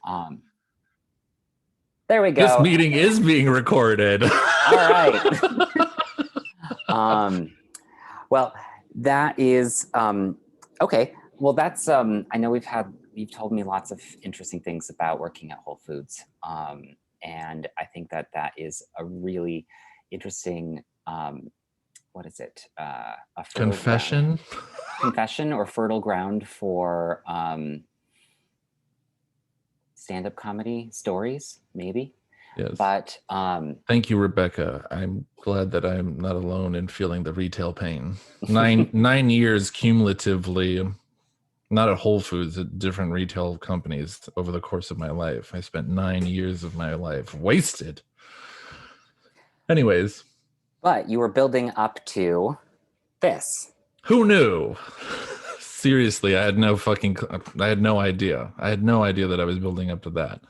Um, there we go. This meeting is being recorded. All right. Well, that is okay. Well, that's I know you've told me lots of interesting things about working at Whole Foods, and I think that is a really interesting. What is it? A confession or fertile ground for stand-up comedy stories, maybe. Yes. But thank you, Rebecca. I'm glad that I'm not alone in feeling the retail pain. 9 years cumulatively, not at Whole Foods, at different retail companies over the course of my life. I spent 9 years of my life wasted. Anyways. But you were building up to this. Who knew? Seriously, I had no idea. I had no idea that I was building up to that.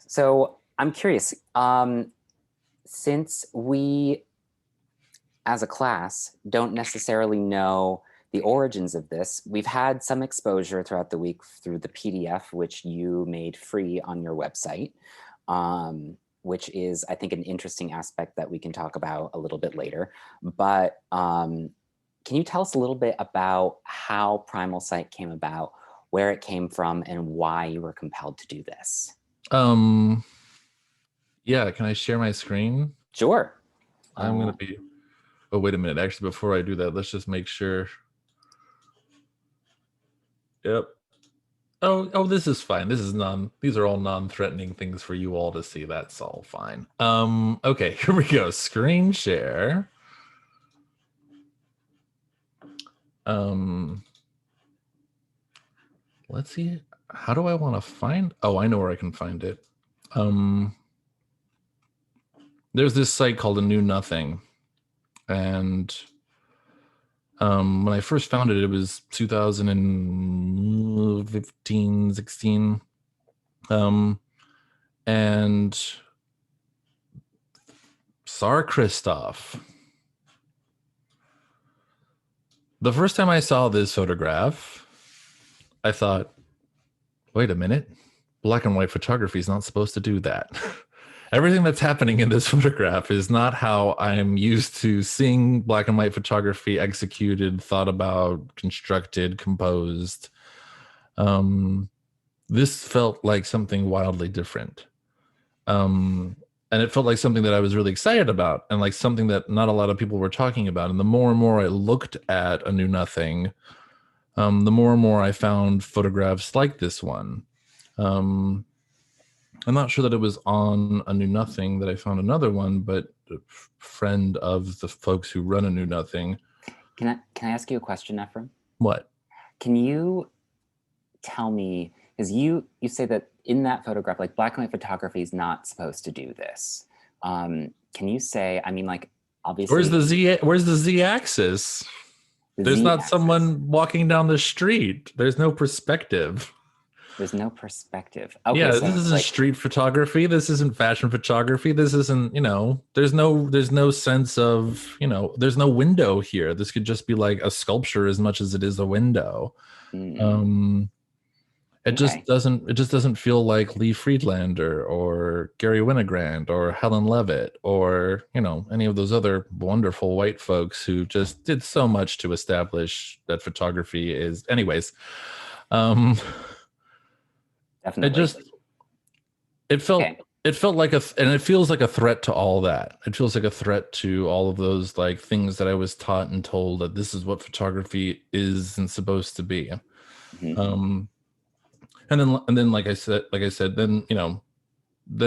So I'm curious, since we, as a class, don't necessarily know the origins of this, we've had some exposure throughout the week through the PDF, which you made free on your website, which is, I think, an interesting aspect that we can talk about a little bit later. But can you tell us a little bit about how Primal Sight came about, where it came from, and why you were compelled to do this? Yeah, can I share my screen? Sure. I'm going to be... Oh, wait a minute. Actually, before I do that, let's just make sure. Yep. Oh, this is fine. These are all non-threatening things for you all to see. That's all fine. Okay, here we go. Screen share. Let's see. How do I want to find? Oh, I know where I can find it. There's this site called A New Nothing, and when I first found it, it was 2015, 16, and Tsar Christoph. The first time I saw this photograph, I thought, wait a minute, black and white photography is not supposed to do that. Everything that's happening in this photograph is not how I'm used to seeing black and white photography executed, thought about, constructed, composed. This felt like something wildly different. And it felt like something that I was really excited about, and like something that not a lot of people were talking about. And the more and more I looked at A New Nothing, the more and more I found photographs like this one. I'm not sure that it was on A New Nothing that I found another one, but a friend of the folks who run A New Nothing. Can I ask you a question, Efrem? What? Can you tell me, because you say that in that photograph, like black and white photography is not supposed to do this. Can you say, I mean, like, obviously. Where's the Z axis? There's not someone walking down the street. There's no perspective. There's no perspective. Okay, yeah, so this isn't like street photography. This isn't fashion photography. This isn't, there's no sense of, there's no window here. This could just be like a sculpture as much as it is a window. It just doesn't feel like Lee Friedlander or Gary Winogrand or Helen Levitt or, any of those other wonderful white folks who just did so much to establish that photography is, anyways. Definitely. It felt like and it feels like a threat to all that. It feels like a threat to all of those like things that I was taught and told that this is what photography is and supposed to be. And then like I said, then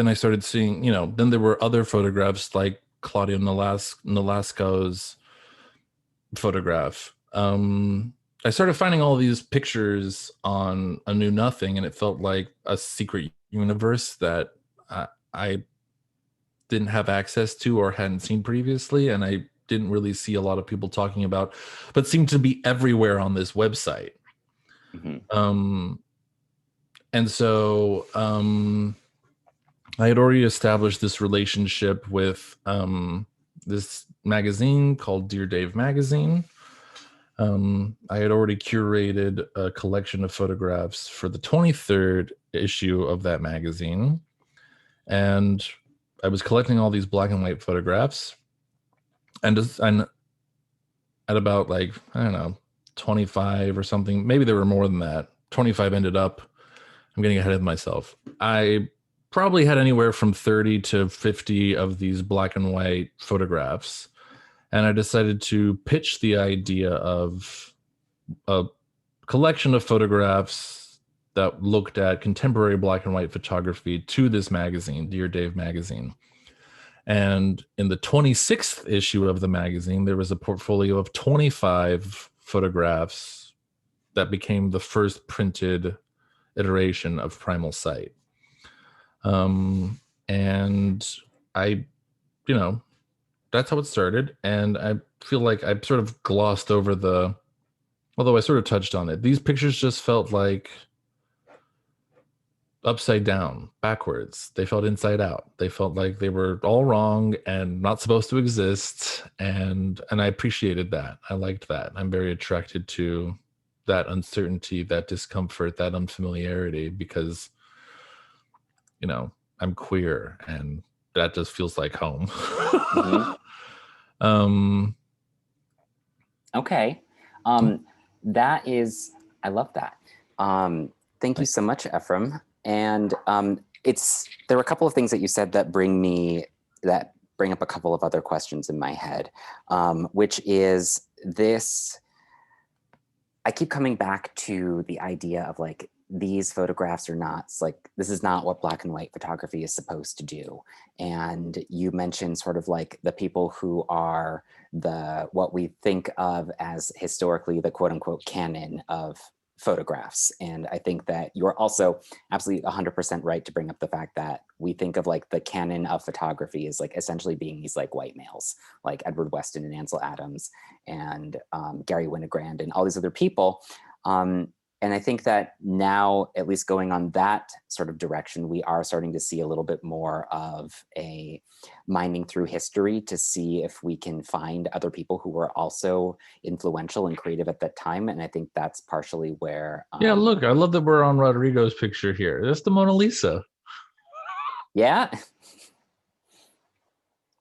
I started seeing, then there were other photographs like Claudio Nolasco's photograph. I started finding all these pictures on A New Nothing, and it felt like a secret universe that I didn't have access to or hadn't seen previously, and I didn't really see a lot of people talking about, but seemed to be everywhere on this website. And so I had already established this relationship with this magazine called Dear Dave Magazine. I had already curated a collection of photographs for the 23rd issue of that magazine. And I was collecting all these black and white photographs. And at about like, I don't know, 25 or something, maybe there were more than that. 25 ended up, I'm getting ahead of myself. I probably had anywhere from 30 to 50 of these black and white photographs. And I decided to pitch the idea of a collection of photographs that looked at contemporary black and white photography to this magazine, Dear Dave magazine. And in the 26th issue of the magazine, there was a portfolio of 25 photographs that became the first printed iteration of Primal Sight. And I, that's how it started. And I feel like I sort of glossed over although I sort of touched on it. These pictures just felt like upside down, backwards. They felt inside out. They felt like they were all wrong and not supposed to exist. And I appreciated that. I liked that. I'm very attracted to that uncertainty, that discomfort, that unfamiliarity, because, I'm queer and that just feels like home. Mm-hmm. Okay. That is, I love that. Thank you so much, Efrem. And there were a couple of things that you said that bring up a couple of other questions in my head, which is this. I keep coming back to the idea of like, these photographs are not, like, this is not what black and white photography is supposed to do. And you mentioned sort of like the people who are what we think of as historically the quote unquote canon of photographs. And I think that you're also absolutely 100% right to bring up the fact that we think of like the canon of photography as like essentially being these like white males, like Edward Weston and Ansel Adams and Gary Winogrand and all these other people. And I think that now, at least going on that sort of direction, we are starting to see a little bit more of a mining through history to see if we can find other people who were also influential and creative at that time. And I think that's partially where... yeah, look, I love that we're on Rodrigo's picture here. That's the Mona Lisa. Yeah.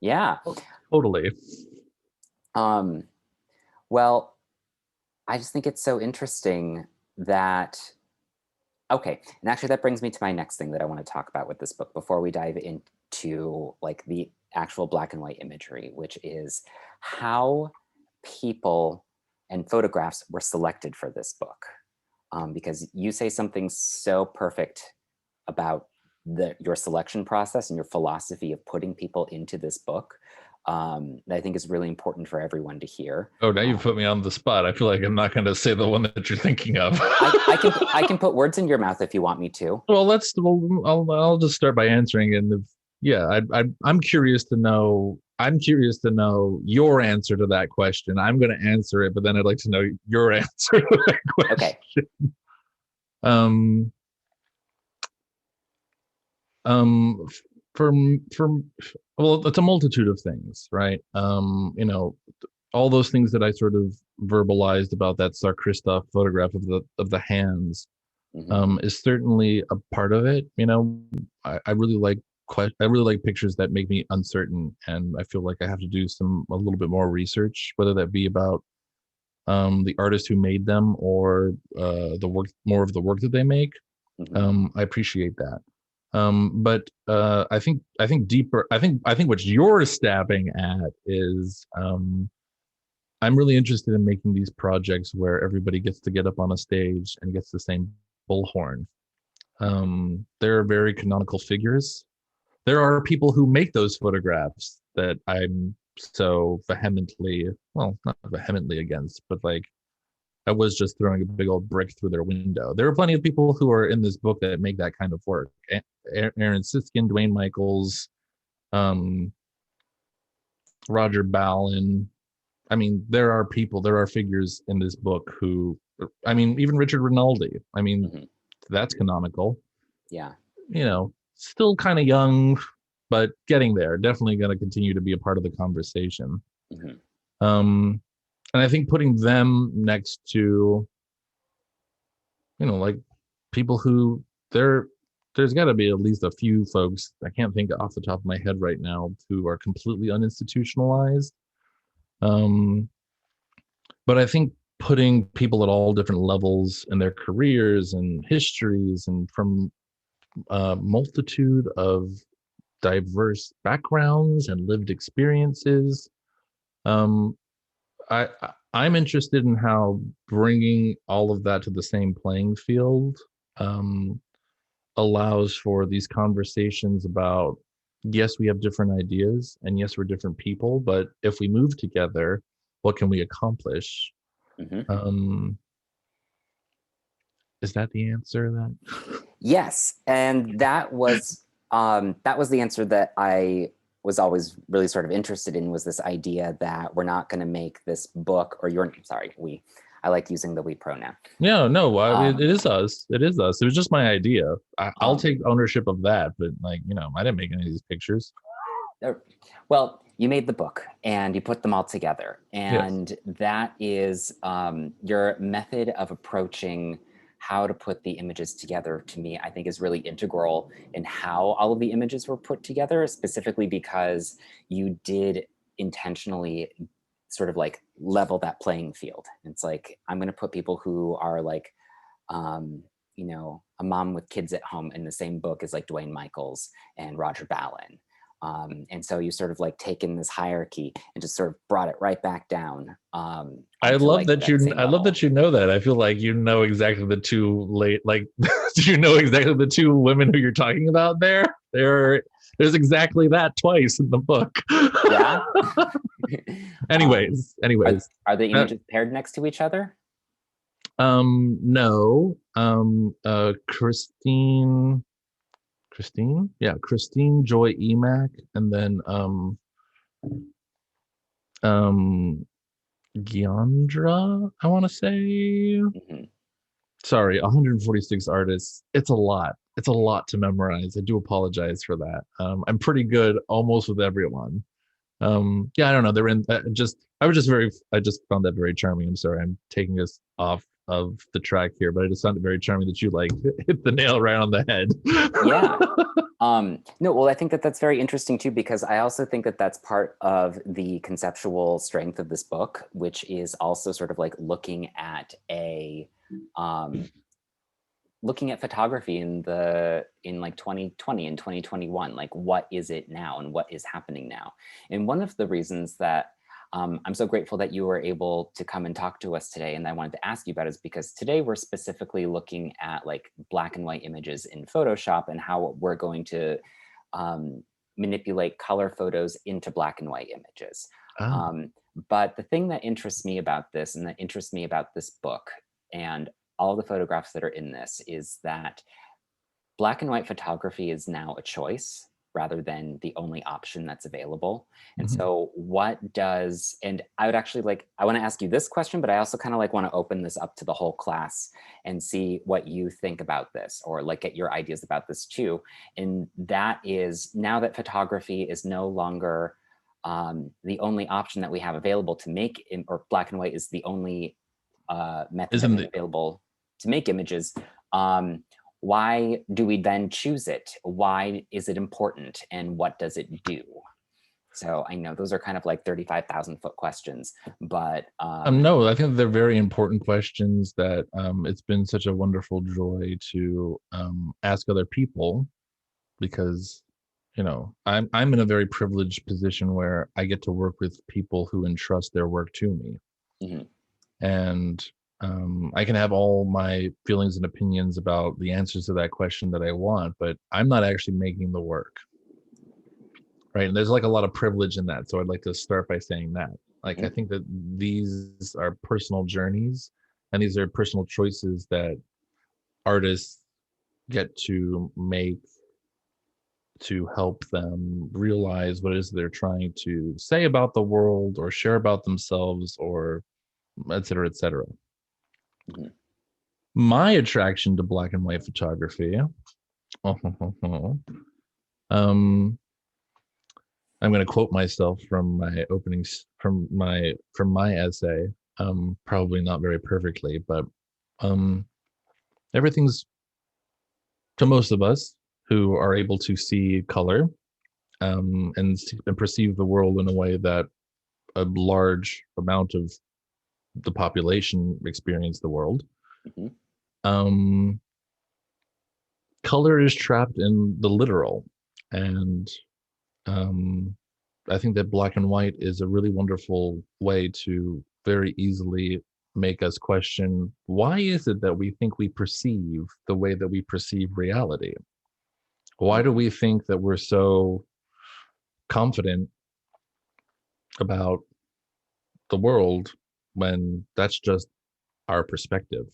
Yeah. Totally. Well, I just think it's so interesting that, okay, and actually that brings me to my next thing that I want to talk about with this book before we dive into like the actual black and white imagery, which is how people and photographs were selected for this book. Because you say something so perfect about your selection process and your philosophy of putting people into this book that I think is really important for everyone to hear. Oh, now you put me on the spot. I feel like I'm not going to say the one that you're thinking of. I can put words in your mouth if you want me to. Well, I'll just start by answering. And I'm curious to know. I'm curious to know your answer to that question. I'm going to answer it, but then I'd like to know your answer to that question. Okay. Well, it's a multitude of things, right? All those things that I sort of verbalized about that Tsar Christoph photograph of the hands is certainly a part of it. I really like pictures that make me uncertain, and I feel like I have to do a little bit more research, whether that be about the artist who made them or more of the work that they make. I appreciate that. But I think deeper. I think what you're stabbing at is I'm really interested in making these projects where everybody gets to get up on a stage and gets the same bullhorn. There are very canonical figures. There are people who make those photographs that I'm so not vehemently against, but like I was just throwing a big old brick through their window. There are plenty of people who are in this book that make that kind of work. Aaron Siskin, Dwayne Michaels, Roger Ballin. I mean, there are figures in this book who, I mean, even Richard Rinaldi. I mean, that's canonical. Yeah. Still kind of young, but getting there. Definitely going to continue to be a part of the conversation. And I think putting them next to, like people who there's got to be at least a few folks, I can't think off the top of my head right now, who are completely uninstitutionalized. But I think putting people at all different levels in their careers and histories and from a multitude of diverse backgrounds and lived experiences, um, I'm interested in how bringing all of that to the same playing field um, allows for these conversations about, yes, we have different ideas, and yes, we're different people, but if we move together, what can we accomplish? Mm-hmm. Is that the answer then? Yes, and that was the answer that I was always really sort of interested in, was this idea that we're not going to make this book, or we. I like using the we pronoun. Yeah, no, it is us. It is us. It was just my idea. I'll take ownership of that, but I didn't make any of these pictures. Well, you made the book and you put them all together, and yes. That is your method of approaching how to put the images together, to me, I think is really integral in how all of the images were put together, specifically because you did intentionally sort of like level that playing field. It's like, I'm going to put people who are like, a mom with kids at home in the same book as like Dwayne Michaels and Roger Ballin. And so you sort of like taken this hierarchy and just sort of brought it right back down. I love that I love that you know that. I feel like you know exactly the two do you know exactly the two women who you're talking about there? There's exactly that twice in the book. Yeah. anyways. Are the images paired next to each other? No. Christine, Joy Emack, and then Giandra, I want to say. Mm-hmm. Sorry, 146 artists. It's a lot. It's a lot to memorize. I do apologize for that. I'm pretty good almost with everyone. Yeah, I don't know. They're in I just found that very charming. I'm sorry, I'm taking us off of the track here, but I just found it very charming that you like hit the nail right on the head. Yeah. No, well, I think that that's very interesting too, because I also think that that's part of the conceptual strength of this book, which is also sort of like looking at photography in like 2020 and 2021, like what is it now and what is happening now. And one of the reasons that I'm so grateful that you were able to come and talk to us today, and I wanted to ask you about, is because today we're specifically looking at like black and white images in Photoshop and how we're going to manipulate color photos into black and white images. Oh. But the thing that interests me about this, and that interests me about this book and all the photographs that are in this, is that black and white photography is now a choice rather than the only option that's available. And Mm-hmm. so and I would actually I want to ask you this question, but I also kind of want to open this up to the whole class and see what you think about this, or like get your ideas about this too. And that is, now that photography is no longer the only option that we have available to make, or black and white is the only method that we have available to make images, why do we then choose it? Why is it important? And what does it do? So I know those are kind of like 35,000-foot questions, but no, I think they're very important questions that it's been such a wonderful joy to ask other people, because I'm in a very privileged position where I get to work with people who entrust their work to me. Mm-hmm. And I can have all my feelings and opinions about the answers to that question that I want, but I'm not actually making the work. Right. And there's like a lot of privilege in that. So I'd like to start by saying that. Like, Mm-hmm. I think that these are personal journeys, and these are personal choices that artists get to make to help them realize what it is they're trying to say about the world or share about themselves, or et cetera, et cetera. Mm-hmm. My attraction to black and white photography, I'm going to quote myself from my openings from my essay. Probably not very perfectly, but everything's, to most of us who are able to see color, and perceive the world in a way that a large amount of the population experience the world. Mm-hmm. Color is trapped in the literal, and I think that black and white is a really wonderful way to very easily make us question, why is it that we think we perceive the way that we perceive reality? Why do we think that we're so confident about the world when that's just our perspective?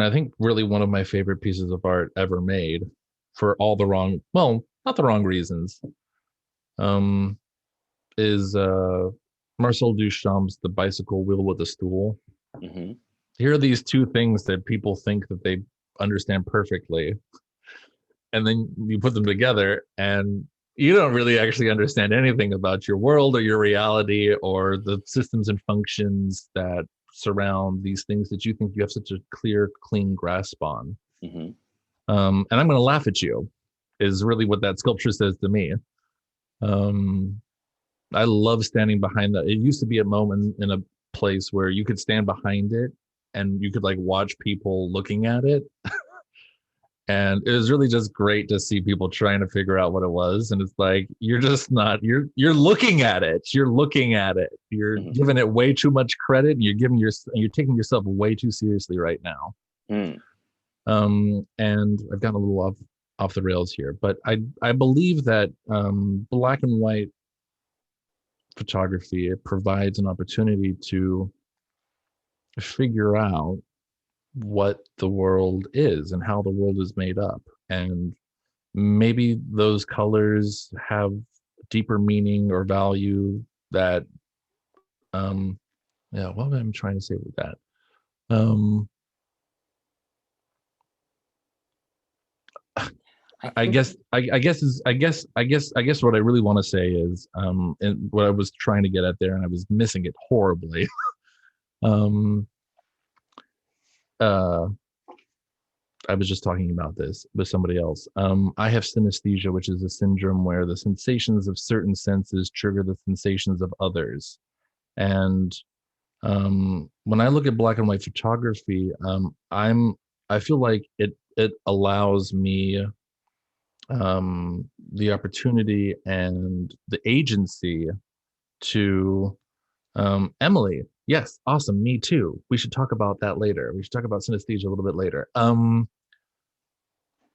I think really one of my favorite pieces of art ever made, for all the wrong, well, not the wrong reasons, um, is Marcel Duchamp's The Bicycle Wheel with a Stool. Mm-hmm. Here are these two things that people think that they understand perfectly, and then you put them together and you don't really actually understand anything about your world or your reality or the systems and functions that surround these things that you think you have such a clear, clean grasp on. Mm-hmm. And I'm going to laugh at you, is really what that sculpture says to me. I love standing behind that. It used to be a moment in a place where you could stand behind it and you could like watch people looking at it. And it was really just great to see people trying to figure out what it was. And it's like, you're just not, you're looking at it. You're looking at it. You're Mm-hmm. giving it way too much credit, and you're taking yourself way too seriously right now. And I've gotten a little off the rails here, but I believe that black and white photography, it provides an opportunity to figure out what the world is and how the world is made up, and maybe those colors have deeper meaning or value that yeah, what am I trying to say with that? I guess what I really want to say is, and what I was trying to get at there, and I was missing it horribly. uh I was just talking about this with somebody else. I have synesthesia, which is a syndrome where the sensations of certain senses trigger the sensations of others. And when I look at black and white photography, I feel like it allows me the opportunity and the agency to, Emily. Yes, awesome. Me too. We should talk about that later. We should talk about synesthesia a little bit later.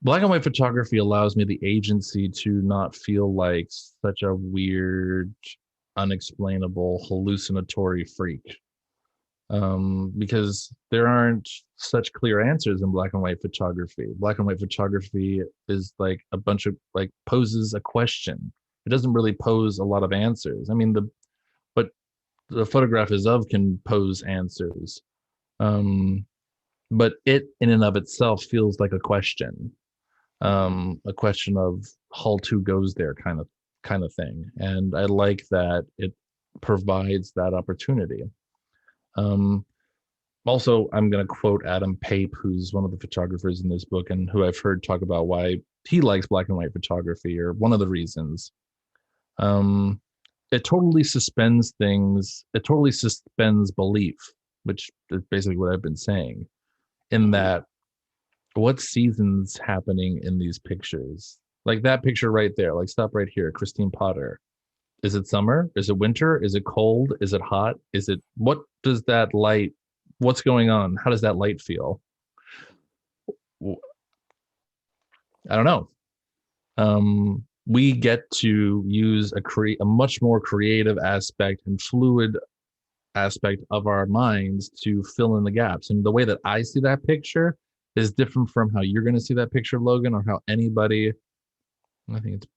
Black and white photography allows me the agency to not feel like such a weird, unexplainable, hallucinatory freak. Because there aren't such clear answers in black and white photography. Black and white photography is like a bunch of like poses a question. It doesn't really pose a lot of answers. I mean, but the photograph is of can pose answers. But it in and of itself feels like a question. A question of how to goes there kind of thing. And I like that it provides that opportunity. Also, I'm going to quote Adam Pape, who's one of the photographers in this book and who I've heard talk about why he likes black and white photography, or one of the reasons. It totally suspends things. It totally suspends belief, which is basically what I've been saying, in that what season's happening in these pictures. Like that picture right there, like stop right here, Christine Potter. Is it summer? Is it winter? Is it cold? Is it hot? What does that light, what's going on? How does that light feel? I don't know. We get to use a much more creative aspect and fluid aspect of our minds to fill in the gaps. And the way that I see that picture is different from how you're going to see that picture, Logan, or how anybody. I think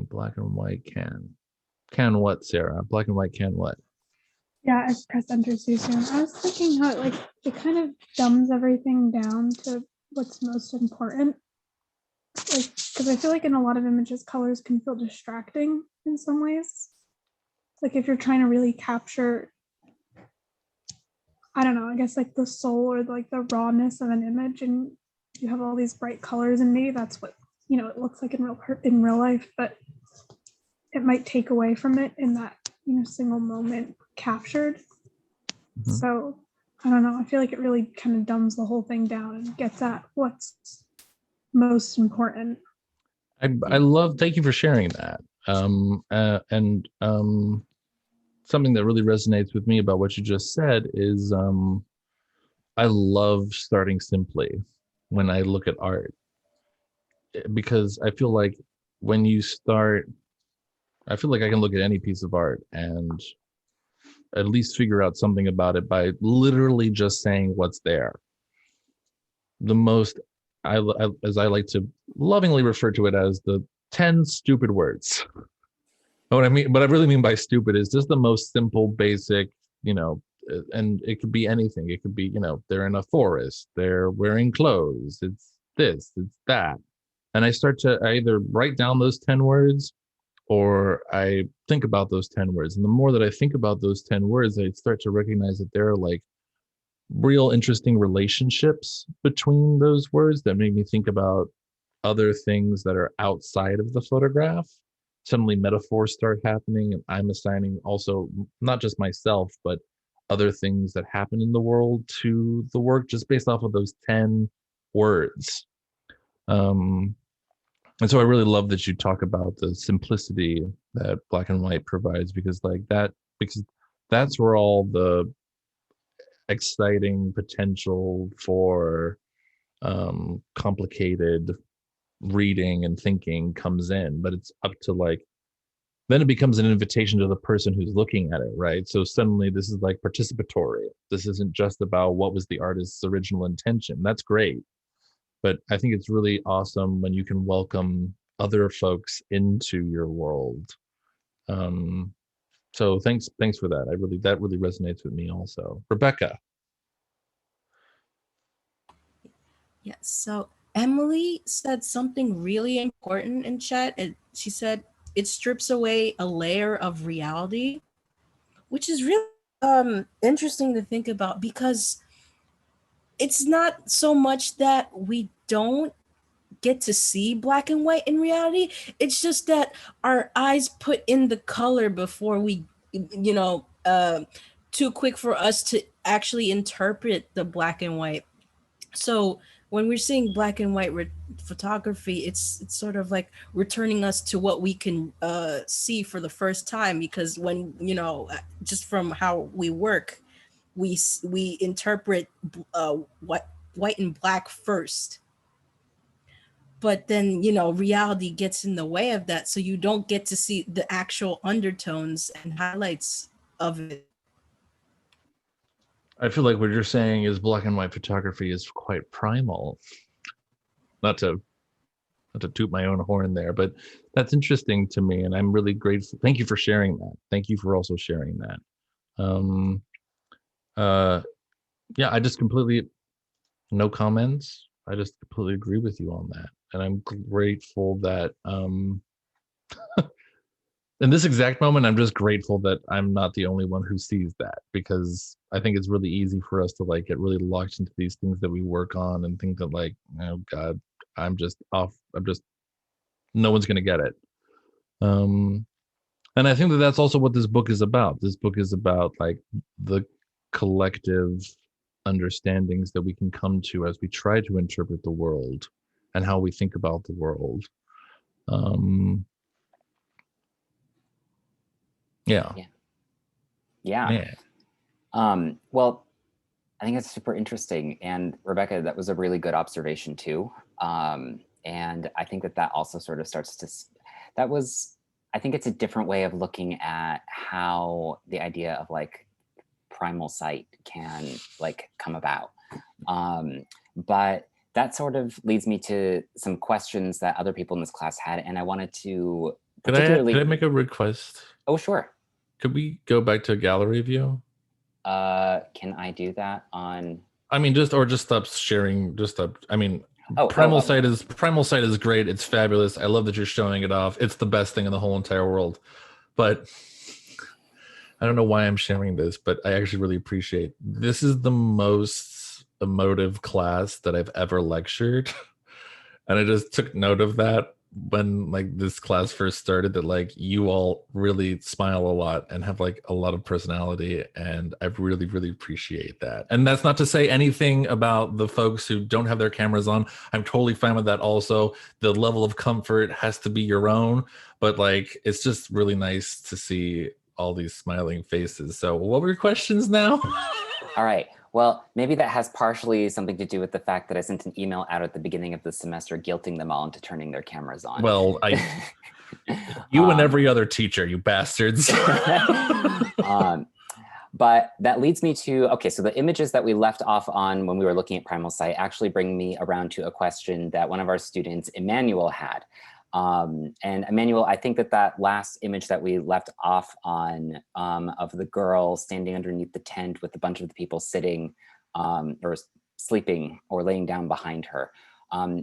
black and white can what, Sarah? Black and white can what? Yeah, I pressed enter too soon. I was thinking how it kind of dumbs everything down to what's most important. Like, because I feel like in a lot of images, colors can feel distracting in some ways. like if you're trying to really capture, I don't know, I guess like the soul or like the rawness of an image, and you have all these bright colors, and maybe that's what, it looks like in real life, but it might take away from it in that, single moment captured. Mhm. So I don't know. I feel like it really kind of dumbs the whole thing down and gets at what's most important. I love, thank you for sharing that. And something that really resonates with me about what you just said is I love starting simply when I look at art, because I feel like when you start, I feel like I can look at any piece of art and at least figure out something about it by literally just saying what's there. The most, as I like to lovingly refer to it as the 10 stupid words. What I really mean by stupid is just the most simple, basic, and it could be anything. It could be, they're in a forest, they're wearing clothes, it's this, it's that. And I start to either write down those 10 words or I think about those 10 words. And the more that I think about those 10 words, I start to recognize that there are like real interesting relationships between those words that make me think about other things that are outside of the photograph. Suddenly metaphors start happening, and I'm assigning also not just myself, but other things that happen in the world to the work just based off of those 10 words. And so I really love that you talk about the simplicity that black and white provides, because that's where all the exciting potential for complicated reading and thinking comes in. But it's up to then it becomes an invitation to the person who's looking at it, right? So suddenly this is like participatory. This isn't just about what was the artist's original intention. That's great, but I think it's really awesome when you can welcome other folks into your world. So thanks for that. That really resonates with me also. Rebecca. Yes. So Emily said something really important in chat. And she said it strips away a layer of reality, which is really interesting to think about, because it's not so much that we don't get to see black and white in reality. It's just that our eyes put in the color before we, too quick for us to actually interpret the black and white. So when we're seeing black and white photography, it's sort of like returning us to what we can see for the first time, because when, just from how we work, we interpret what white and black first, but then reality gets in the way of that, so you don't get to see the actual undertones and highlights of it. I feel like what you're saying is black and white photography is quite primal. Not to toot my own horn there, but that's interesting to me, and I'm really grateful. Thank you for sharing that. Thank you for also sharing that. Yeah, I just completely, no comments. I just completely agree with you on that. And I'm grateful that in this exact moment, I'm just grateful that I'm not the only one who sees that, because I think it's really easy for us to get really locked into these things that we work on and think that oh God, I'm just off. No one's going to get it. And I think that that's also what this book is about. This book is about the collective understandings that we can come to as we try to interpret the world and how we think about the world. Yeah. Well, I think it's super interesting. And Rebecca, that was a really good observation too. And I think that also sort of starts to, I think it's a different way of looking at how the idea of primal sight can come about. But that sort of leads me to some questions that other people in this class had. And I wanted to particularly— Can I make a request? Oh, sure. Could we go back to gallery view? Can I do that on? I mean, just stop sharing. Primal sight is great. It's fabulous. I love that you're showing it off. It's the best thing in the whole entire world. But I don't know why I'm sharing this, but I actually really appreciate this is the most emotive class that I've ever lectured. And I just took note of that when like this class first started, that like you all really smile a lot and have like a lot of personality, and I really, really appreciate that. And that's not to say anything about the folks who don't have their cameras on. I'm totally fine with that also. The level of comfort has to be your own, but like it's just really nice to see all these smiling faces. So what were your questions now? All right. Well, maybe that has partially something to do with the fact that I sent an email out at the beginning of the semester guilting them all into turning their cameras on. Well, you and every other teacher, you bastards. But that leads me to, okay, so the images that we left off on when we were looking at Primal Site actually bring me around to a question that one of our students, Emmanuel, had. And Emmanuel, I think that that last image that we left off on of the girl standing underneath the tent with a bunch of the people sitting or sleeping or laying down behind her.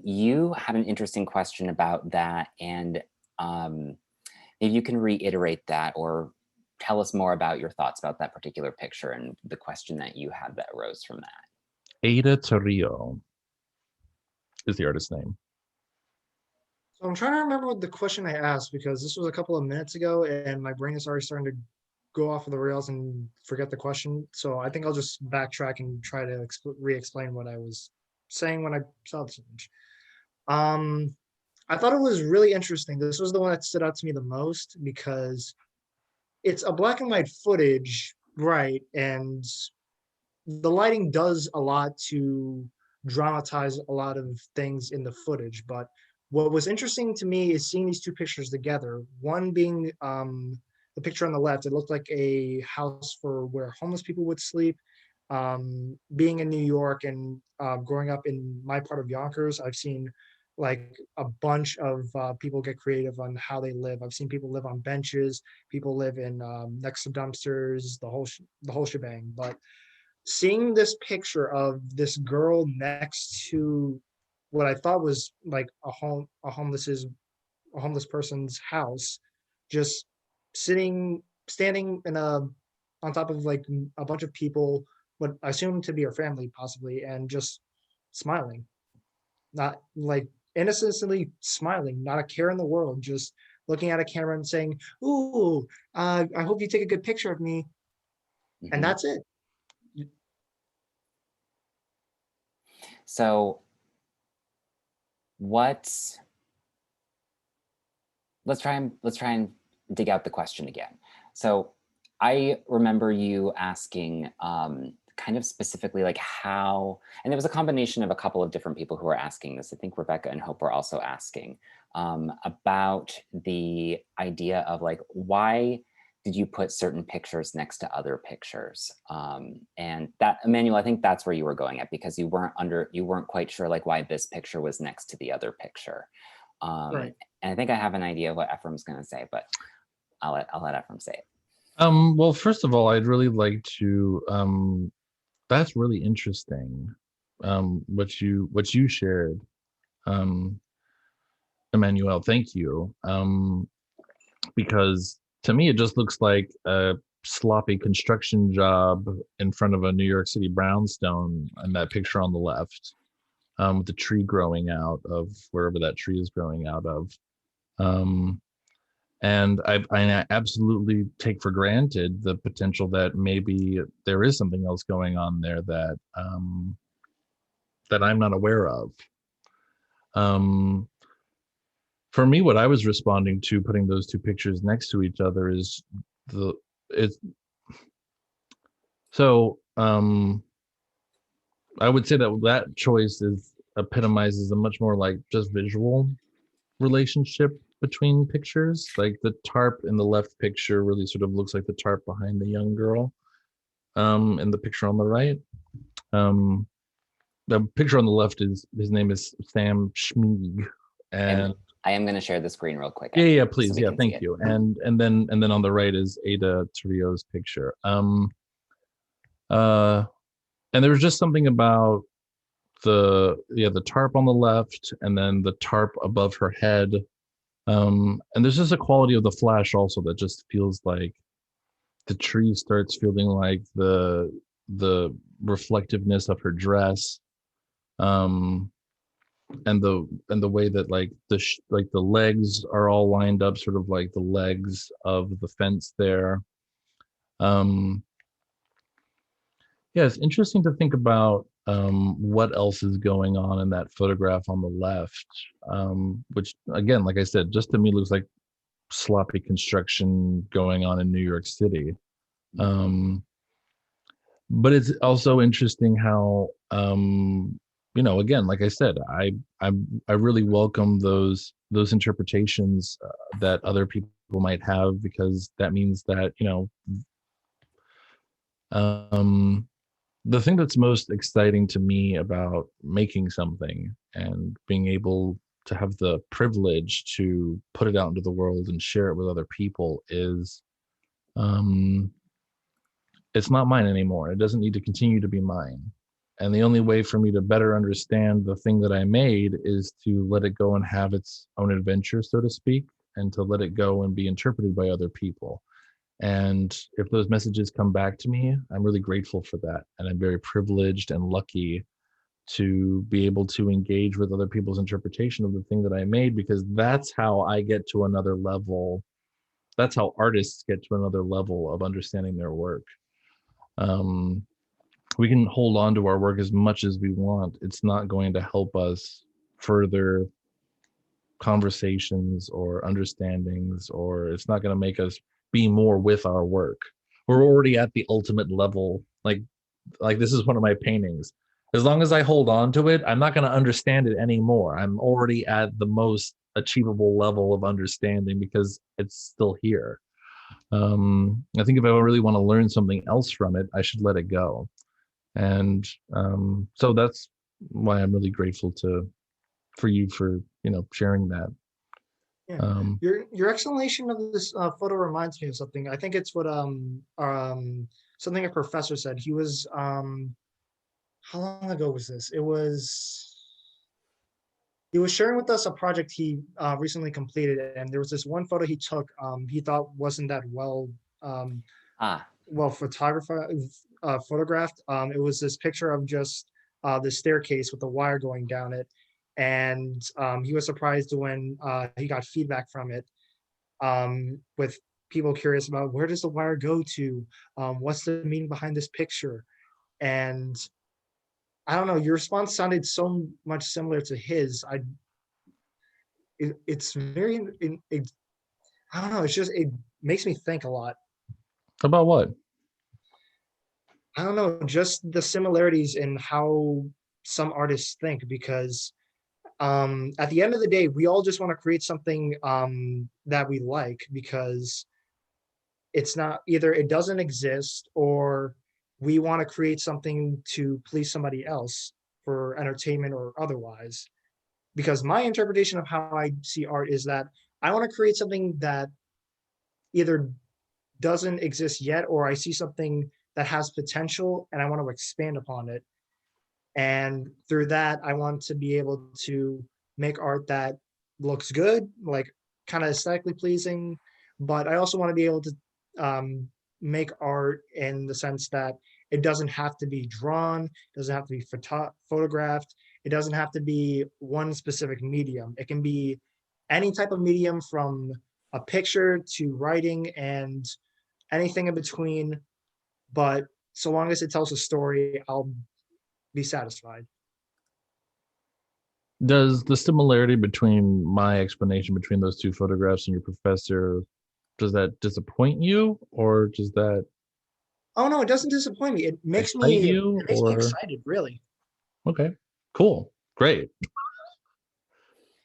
You had an interesting question about that, and maybe you can reiterate that or tell us more about your thoughts about that particular picture and the question that you had that arose from that. Ada Torrio is the artist's name. So I'm trying to remember what the question I asked, because this was a couple of minutes ago and my brain is already starting to go off of the rails and forget the question. So I think I'll just backtrack and try to re-explain what I was saying when I saw this image. I thought it was really interesting. This was the one that stood out to me the most because it's a black and white footage, right? And the lighting does a lot to dramatize a lot of things in the footage. But what was interesting to me is seeing these two pictures together. One being the picture on the left, it looked like a house for where homeless people would sleep. Being in New York and growing up in my part of Yonkers, I've seen like a bunch of people get creative on how they live. I've seen people live on benches, people live in next to dumpsters, the whole shebang. But seeing this picture of this girl next to what I thought was like a homeless person's house, just standing in on top of like a bunch of people, what I assume to be her family possibly, and just smiling, not like innocently smiling, not a care in the world, just looking at a camera and saying, "Ooh, I hope you take a good picture of me," and that's it. So let's try and dig out the question again. So I remember you asking kind of specifically like how, and there was a combination of a couple of different people who were asking this. I think Rebecca and Hope were also asking about the idea of like, why did you put certain pictures next to other pictures? And that, Emmanuel, I think that's where you were going at, because you weren't quite sure like why this picture was next to the other picture. Right. And I think I have an idea of what Efrem's going to say, but I'll let Efrem say it. Well, first of all, I'd really like to, that's really interesting, what you shared, Emmanuel, thank you. Because to me, it just looks like a sloppy construction job in front of a New York City brownstone, and that picture on the left, with the tree growing out of wherever that tree is growing out of. And I absolutely take for granted the potential that maybe there is something else going on there that that I'm not aware of. For me, what I was responding to putting those two pictures next to each other is I would say that choice epitomizes a much more like just visual relationship between pictures. Like the tarp in the left picture really sort of looks like the tarp behind the young girl in the picture on the right. The picture on the left his name is Sam Schmieg, and I am going to share the screen real quick. Yeah, please. So thank you. And then on the right is Ada Torrio's picture. And there was just something about the tarp on the left and then the tarp above her head. And there's just a quality of the flash also that just feels like the tree starts feeling like the reflectiveness of her dress, and the way that like like the legs are all lined up, sort of like the legs of the fence there. Yeah, it's interesting to think about what else is going on in that photograph on the left, which again, like I said, just to me looks like sloppy construction going on in New York City. But it's also interesting how, again, like I said, I really welcome those interpretations that other people might have, because that means that, the thing that's most exciting to me about making something and being able to have the privilege to put it out into the world and share it with other people is, it's not mine anymore. It doesn't need to continue to be mine. And the only way for me to better understand the thing that I made is to let it go and have its own adventure, so to speak, and to let it go and be interpreted by other people. And if those messages come back to me, I'm really grateful for that. And I'm very privileged and lucky to be able to engage with other people's interpretation of the thing that I made, because that's how I get to another level. That's how artists get to another level of understanding their work. We can hold on to our work as much as we want. It's not going to help us further conversations or understandings, or it's not going to make us be more with our work. We're already at the ultimate level. Like this is one of my paintings. As long as I hold on to it, I'm not going to understand it anymore. I'm already at the most achievable level of understanding because it's still here. I think if I really want to learn something else from it, I should let it go. And so that's why I'm really grateful for you for sharing that. Yeah. Your explanation of this photo reminds me of something. I think it's what something a professor said. He was how long ago was this? He was sharing with us a project he recently completed, and there was this one photo he took he thought wasn't that well photographed. It was this picture of just the staircase with the wire going down it, and he was surprised when he got feedback from it, with people curious about where does the wire go to, what's the meaning behind this picture. And I don't know, your response sounded so much similar to his. It's very, I don't know, it makes me think a lot. About what? I don't know, just the similarities in how some artists think, because at the end of the day, we all just want to create something that we like, because it's not either it doesn't exist, or we want to create something to please somebody else for entertainment or otherwise. Because my interpretation of how I see art is that I want to create something that either doesn't exist yet, or I see something that has potential and I want to expand upon it. And through that, I want to be able to make art that looks good, like kind of aesthetically pleasing. But I also want to be able to make art in the sense that it doesn't have to be drawn, doesn't have to be photographed, it doesn't have to be one specific medium. It can be any type of medium, from a picture to writing and anything in between. But so long as it tells a story, I'll be satisfied. Does the similarity between my explanation between those two photographs and your professor, does that disappoint you, or does that? Oh no, it doesn't disappoint me. It makes me excited, really. Okay, cool, great.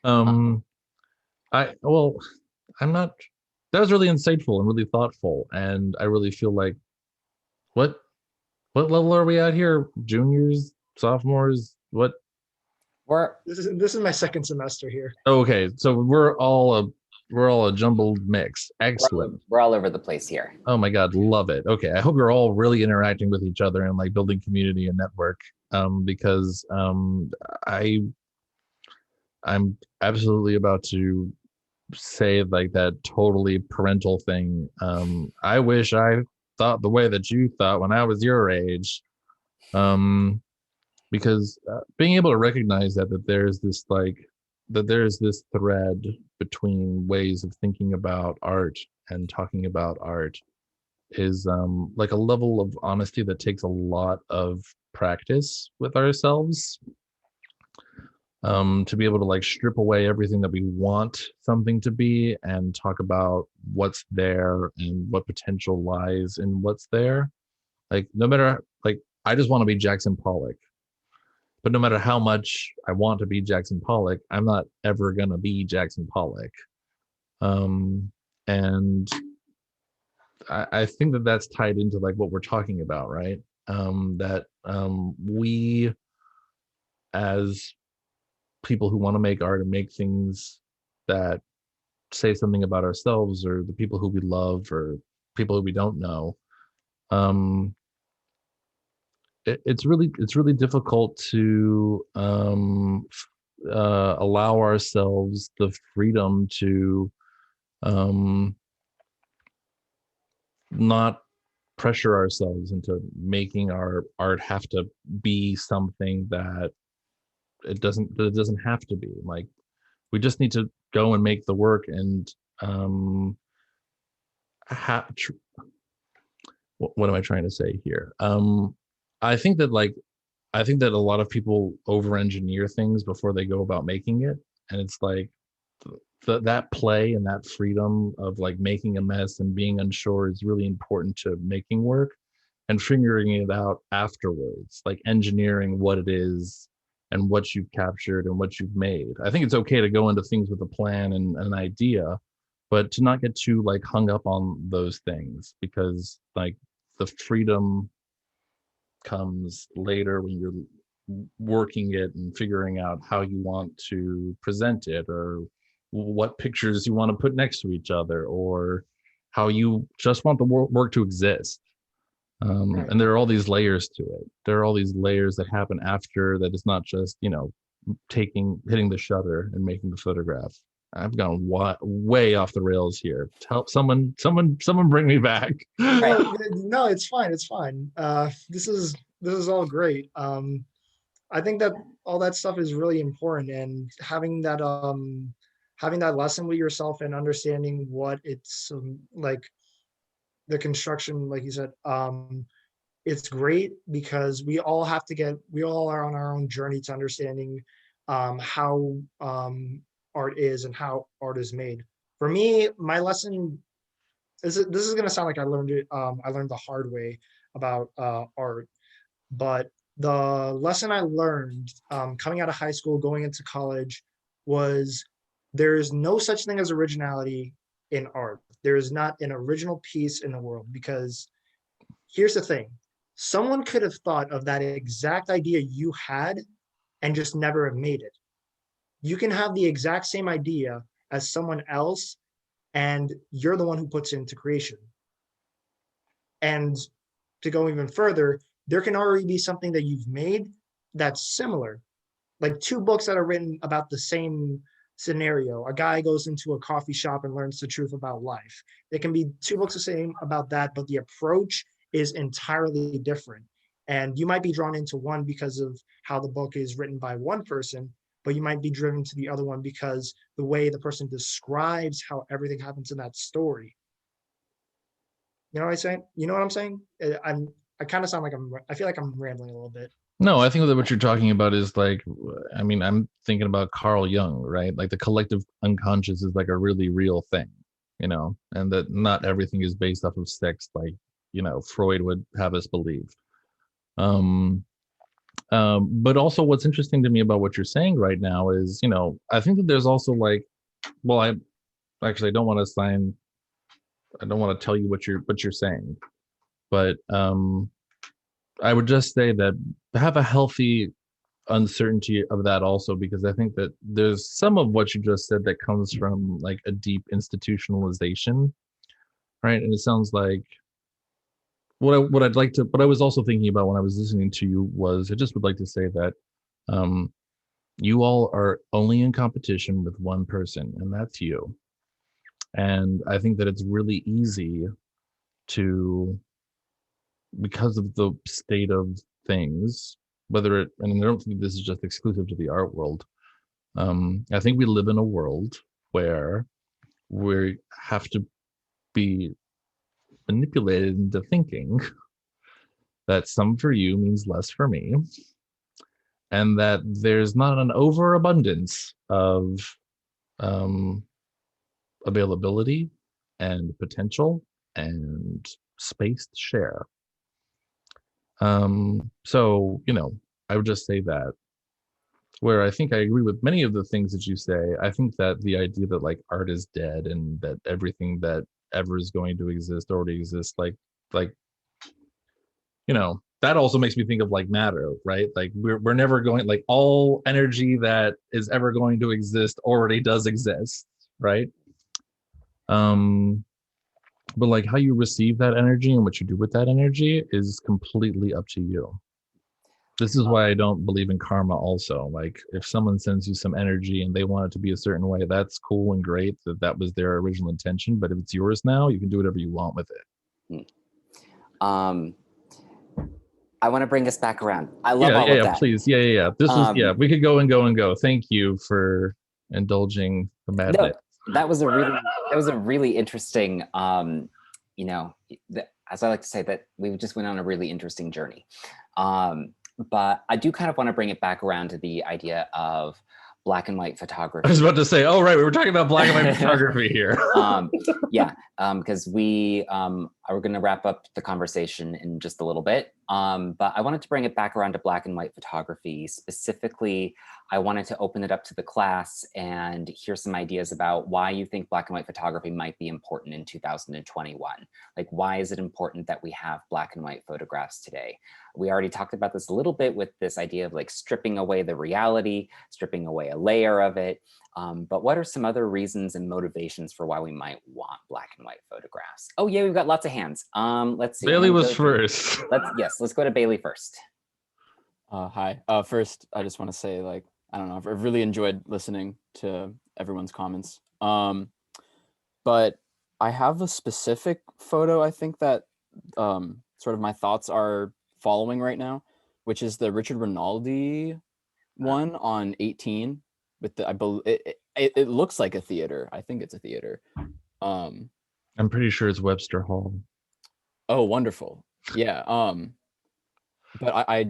I'm not. That was really insightful and really thoughtful, and I really feel like, what level are we at here? Juniors, sophomores, what? This is my second semester here. Okay, so we're all a jumbled mix. Excellent. We're all over the place here. Oh my God, love it. Okay, I hope you're all really interacting with each other and like building community and network. Because I'm absolutely about to say like that totally parental thing. I wish I thought the way that you thought when I was your age. Because being able to recognize that there's this thread between ways of thinking about art and talking about art is like a level of honesty that takes a lot of practice with ourselves, to be able to like strip away everything that we want something to be and talk about what's there and what potential lies in what's there. Like no matter, like, I just want to be Jackson Pollock, but no matter how much I want to be Jackson Pollock, I'm not ever gonna be Jackson Pollock. And I think that that's tied into like what we're talking about, right? That we, as people who want to make art and make things that say something about ourselves or the people who we love or people who we don't know, it's really difficult to allow ourselves the freedom to not pressure ourselves into making our art have to be something that it doesn't have to be. Like, we just need to go and make the work and what am I trying to say here? I think that a lot of people over engineer things before they go about making it, and it's like that play and that freedom of like making a mess and being unsure is really important to making work and figuring it out afterwards, like engineering what it is and what you've captured and what you've made. I think it's okay to go into things with a plan and an idea, but to not get too like hung up on those things, because like the freedom comes later when you're working it and figuring out how you want to present it, or what pictures you want to put next to each other, or how you just want the work to exist. Right. And there are all these layers to it. There are all these layers that happen after that. It's not just, hitting the shutter and making the photograph. I've gone way off the rails here. Help someone bring me back. No, it's fine. It's fine. This is all great. I think that all that stuff is really important, and having that lesson with yourself and understanding what it's like, the construction, like you said, it's great because we all are on our own journey to understanding how art is and how art is made. For me, my lesson this is going to sound like I learned the hard way about art, but the lesson I learned coming out of high school, going into college, was there is no such thing as originality in art. There is not an original piece in the world, because here's the thing. Someone could have thought of that exact idea you had and just never have made it. You can have the exact same idea as someone else, and you're the one who puts it into creation. And to go even further, there can already be something that you've made that's similar. Like two books that are written about the same scenario. A guy goes into a coffee shop and learns the truth about life. There can be two books the same about that, but the approach is entirely different. And you might be drawn into one because of how the book is written by one person, but you might be driven to the other one because the way the person describes how everything happens in that story. You know what I'm saying? You know what I'm saying? I kind of sound like I feel like I'm rambling a little bit. No, I think that what you're talking about is like, I mean, I'm thinking about Carl Jung, right? Like the collective unconscious is like a really real thing, and that not everything is based off of sex, like, Freud would have us believe. But also what's interesting to me about what you're saying right now is, I think that there's also like, well, I don't want to tell you what you're saying, but I would just say that have a healthy uncertainty of that also, because I think that there's some of what you just said that comes from like a deep institutionalization, right? And it sounds like what I was also thinking about when I was listening to you was I just would like to say that you all are only in competition with one person, and that's you. And I think that it's really easy to because of the state of things, whether it, and I don't think this is just exclusive to the art world. I think we live in a world where we have to be manipulated into thinking that some for you means less for me, and that there's not an overabundance of availability and potential and space to share. So, I would just say that where I think I agree with many of the things that you say, I think that the idea that like art is dead and that everything that ever is going to exist already exists, like, that also makes me think of like matter, right? Like we're never going, like all energy that is ever going to exist already does exist, right? But like how you receive that energy and what you do with that energy is completely up to you. This is why I don't believe in karma also. Like if someone sends you some energy and they want it to be a certain way, that's cool and great that was their original intention. But if it's yours now, you can do whatever you want with it. I want to bring us back around. I love all of that. Please. Yeah. This was, we could go and go and go. Thank you for indulging the madness. No, that was a really interesting, as I like to say, that we just went on a really interesting journey. But I do kind of want to bring it back around to the idea of black and white photography. I was about to say, oh, right, we were talking about black and white photography here. Because we are going to wrap up the conversation in just a little bit. But I wanted to bring it back around to black and white photography. Specifically, I wanted to open it up to the class and hear some ideas about why you think black and white photography might be important in 2021. Like, why is it important that we have black and white photographs today? We already talked about this a little bit with this idea of like stripping away the reality, stripping away a layer of it. But what are some other reasons and motivations for why we might want black and white photographs? Oh yeah, we've got lots of hands. Let's see. Bailey was first. Let's go to Bailey first. Hi. First, I just want to say, like, I don't know, I've really enjoyed listening to everyone's comments. But I have a specific photo, I think that sort of my thoughts are following right now, which is the Richard Rinaldi one on 18 with the, it looks like a theater. I think it's a theater. I'm pretty sure it's Webster Hall. Oh, wonderful. Yeah. But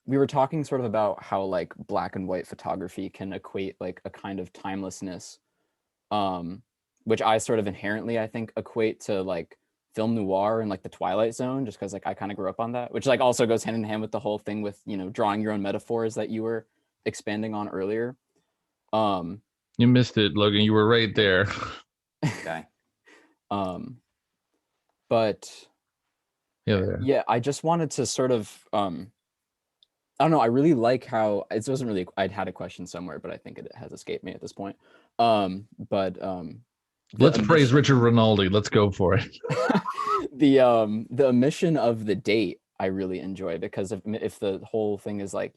we were talking sort of about how like black and white photography can equate like a kind of timelessness, which I sort of inherently, I think, equate to like film noir and like the Twilight Zone, just because like I kind of grew up on that, which like also goes hand in hand with the whole thing with, drawing your own metaphors that you were expanding on earlier. You missed it, Logan. You were right there. Okay. But yeah, I just wanted to sort of I don't know, I really like how it wasn't really, I'd had a question somewhere, but I think it has escaped me at this point. Let's praise Richard Rinaldi. Let's go for it. The omission of the date I really enjoy, because if the whole thing is like,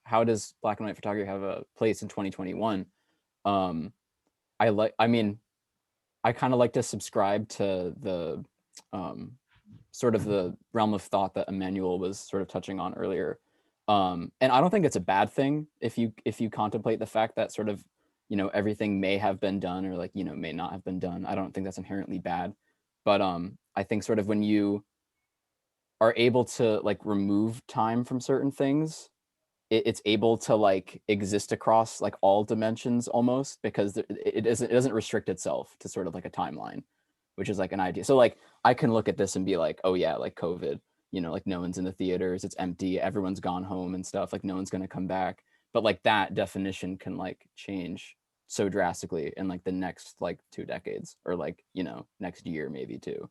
how does black and white photography have a place in 2021? I kind of like to subscribe to the sort of the realm of thought that Emmanuel was sort of touching on earlier. And I don't think it's a bad thing if you contemplate the fact that sort of, everything may have been done or like, may not have been done. I don't think that's inherently bad. But I think sort of when you are able to like remove time from certain things, it's able to like exist across like all dimensions almost, because it doesn't restrict itself to sort of like a timeline, which is like an idea. So like I can look at this and be like, oh yeah, like COVID, like no one's in the theaters, it's empty, everyone's gone home and stuff, like no one's going to come back. But like that definition can like change so drastically in like the next like 2 decades, or like, next year maybe too.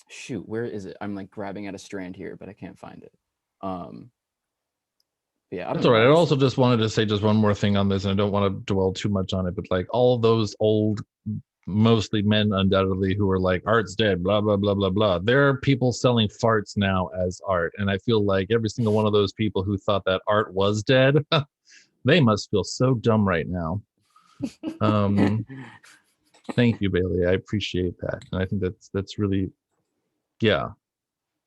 Shoot, where is it? I'm like grabbing at a strand here, but I can't find it. Yeah, that's all right. I also just wanted to say just one more thing on this, and I don't want to dwell too much on it, but like all of those old, mostly men undoubtedly, who are like, art's dead, blah, blah, blah, blah, blah. There are people selling farts now as art. And I feel like every single one of those people who thought that art was dead, they must feel so dumb right now. Thank you, Bailey. I appreciate that. And I think that's really, yeah.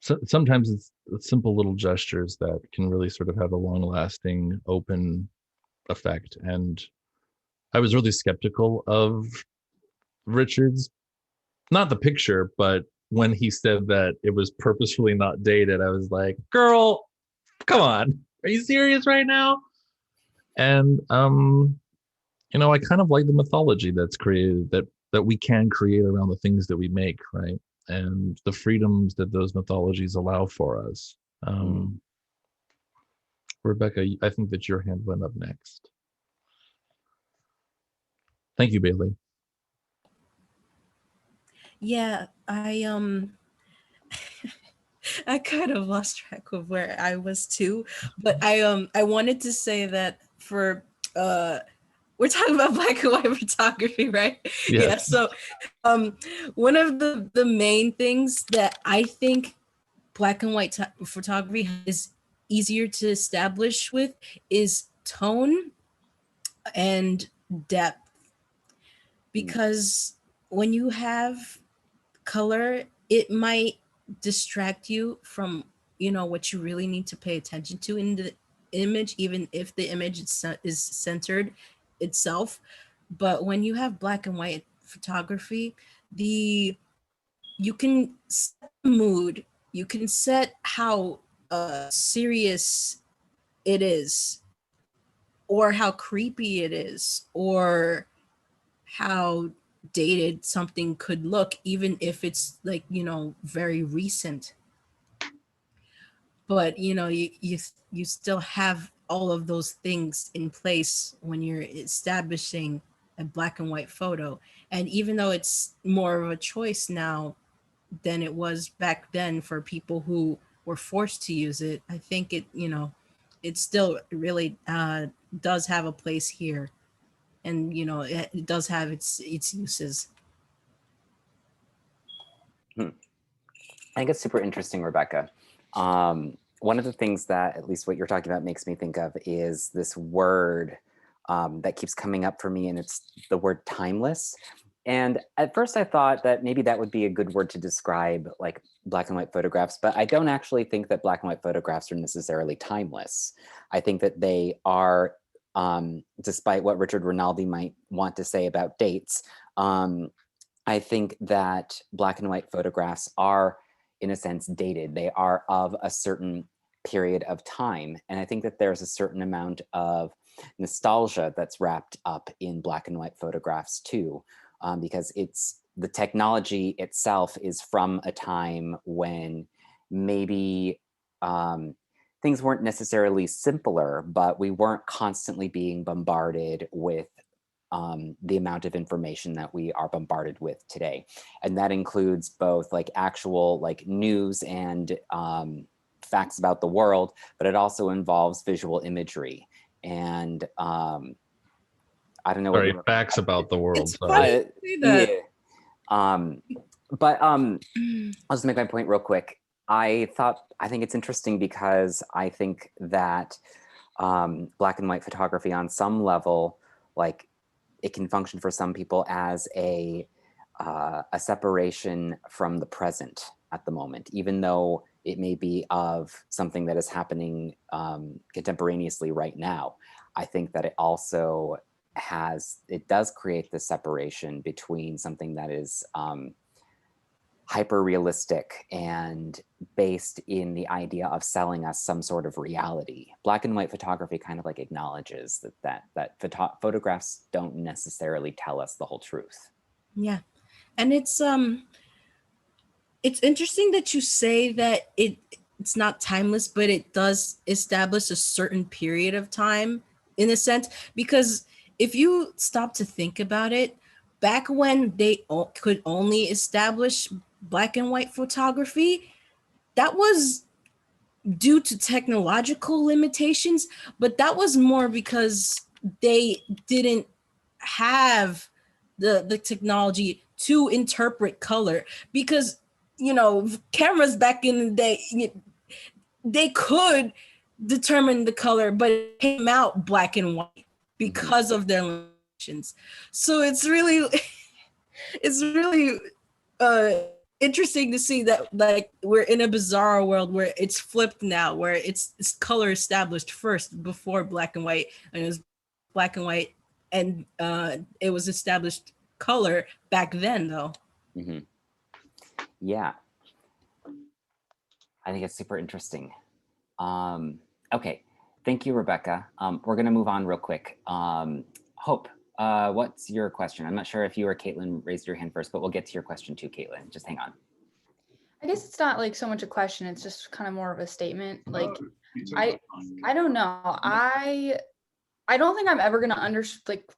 So sometimes it's simple little gestures that can really sort of have a long-lasting, open effect. And I was really skeptical of Richard's, not the picture, but when he said that it was purposefully not dated, I was like, girl, come on, are you serious right now? And I kind of like the mythology that's created, that we can create around the things that we make, right? And the freedoms that those mythologies allow for us. Rebecca, I think that your hand went up next. Thank you, Bailey. Yeah, I kind of lost track of where I was too, but I wanted to say that for we're talking about black and white photography, right? Yes. Yeah. So one of the main things that I think black and white photography is easier to establish with is tone and depth, because when you have color, it might distract you from what you really need to pay attention to in the image, even if the image is centered itself. But when you have black and white photography, you can set the mood, you can set how serious it is, or how creepy it is, or how dated something could look, even if it's like very recent. But you still have all of those things in place when you're establishing a black and white photo. And even though it's more of a choice now than it was back then for people who were forced to use it, I think it still really does have a place here, and it does have its uses. I think it's super interesting, Rebecca. One of the things that, at least what you're talking about, makes me think of is this word that keeps coming up for me, and it's the word timeless. And at first I thought that maybe that would be a good word to describe like black and white photographs, but I don't actually think that black and white photographs are necessarily timeless. I think that they are, despite what Richard Rinaldi might want to say about dates, I think that black and white photographs are, in a sense, dated. They are of a certain period of time. And I think that there's a certain amount of nostalgia that's wrapped up in black and white photographs too, because the technology itself is from a time when maybe things weren't necessarily simpler, but we weren't constantly being bombarded with the amount of information that we are bombarded with today. And that includes both like actual like news and facts about the world, but it also involves visual imagery. And I don't know. Sorry, facts about the world. It's funny to see that. Yeah. But I'll just make my point real quick. I think it's interesting because I think that black and white photography on some level, like it can function for some people as a separation from the present at the moment, even though it may be of something that is happening contemporaneously right now. I think that it also does create this separation between something that is hyper realistic and based in the idea of selling us some sort of reality. Black and white photography kind of like acknowledges that photographs don't necessarily tell us the whole truth. Yeah. And it's interesting that you say that it's not timeless, but it does establish a certain period of time in a sense, because if you stop to think about it, back when they could only establish black and white photography, that was due to technological limitations, but that was more because they didn't have the technology to interpret color, because cameras back in the day, they could determine the color, but it came out black and white because of their limitations. So it's really interesting to see that like we're in a bizarre world where it's flipped now, where it's color established first before black and white, and it was black and white, and it was established color back then though. Mm-hmm. Yeah, I think it's super interesting. Okay, thank you, Rebecca. We're gonna move on real quick. Hope, what's your question? I'm not sure if you or Caitlin raised your hand first, but we'll get to your question too, Caitlin. Just hang on. I guess it's not like so much a question, it's just kind of more of a statement. Like, I don't know. I don't think I'm ever gonna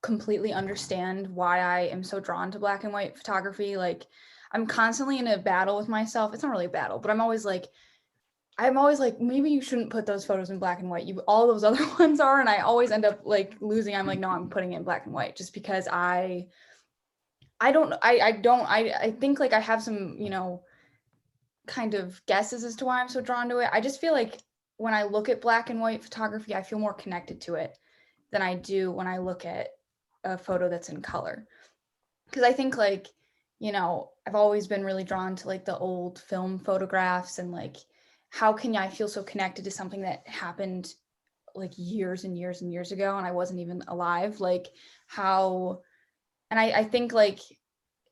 completely understand why I am so drawn to black and white photography. Like, I'm constantly in a battle with myself. It's not really a battle, but I'm always like, maybe you shouldn't put those photos in black and white. All those other ones are, and I always end up like losing. I'm like, no, I'm putting it in black and white just because I think like I have some, kind of guesses as to why I'm so drawn to it. I just feel like when I look at black and white photography, I feel more connected to it than I do when I look at a photo that's in color. Because I think like, I've always been really drawn to like the old film photographs and like, how can I feel so connected to something that happened like years and years and years ago and I wasn't even alive? Like how, and I think like